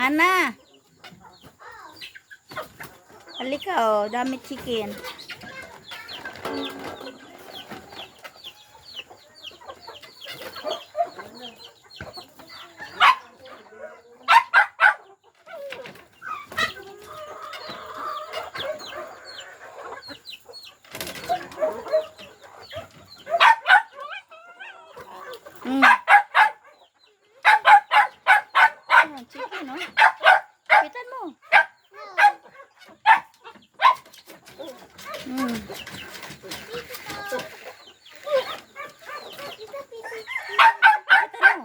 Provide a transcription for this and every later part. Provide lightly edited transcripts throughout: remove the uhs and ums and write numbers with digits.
Hana. Halika oh, dami chicken. Chicken, no? Kapitan mo. Kapitan mo.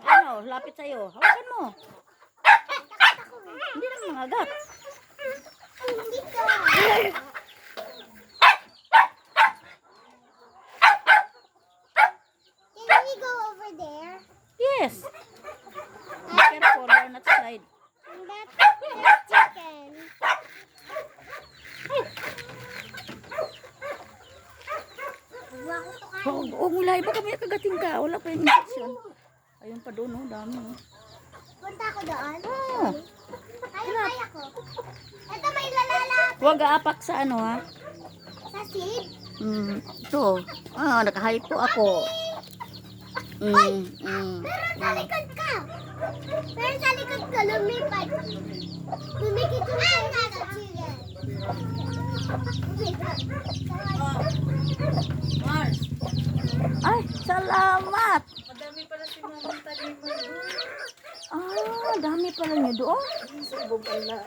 Ano, lapit sa'yo. Hawakan mo. Hindi naman mangagat. Can we go over there? Yes. Be careful, you're not slide. And that's chicken. Oh, mulay ba kami kagating ka? Wala pa yung infection. Ayun pa doon, oh, dami, oh. Punta ako doon. Oh. Kaya ko. Ito may lalalap Huwag aapak sa ano, ha? sa seed. Ito. Nakahype po ako. Pero sa likod ka. Pero sa likod ka, lumipad. Lumikit yung sa chicken. Mars, Ay, salamat. madami pala si Mamang taliman doon. Dami pala niyo doon. Sa ibang pala.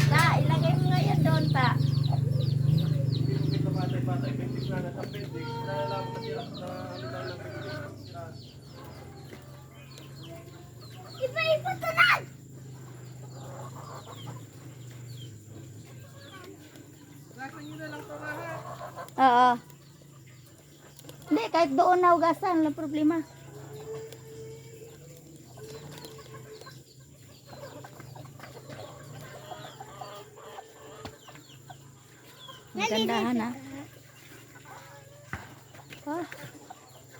Ta, ilagay mo ngayon doon, ta. Ipa-ipot ka lang! Oo. Hindi, kahit doon na hugasan, walang problema. Ang gandahan, ha?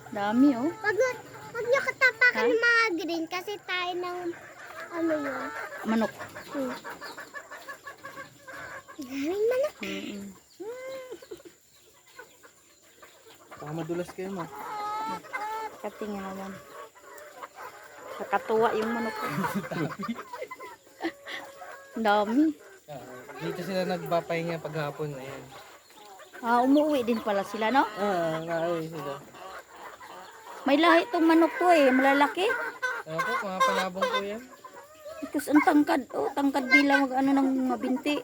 Dami, oh. Wag niyo katapakan ng mga green kasi tayo ng ano yun. Manok. Galing manok. Baka madulas kayo mo. Katingin naman. Nakatuwa yung manok ko. Ang dami. Dito sila nagpapahinga paghapon. Ayan. Umuwi din pala sila, no? Naayos sila. May lahi itong manok to eh. Malalaki. Kaya po, mga panabong po yan. Tapos ang tangkad. Oh, tangkad bilang mag ano ng mga binti.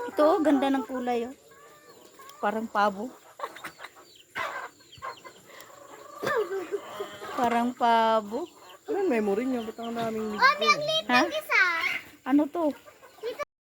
Ito, oh, ganda ng kulay, oh. Parang pabo. Parang pabo. Ano yung memory niyo? Ba't ang daming Oh, may ang liit Ha? ng isa. Ano to?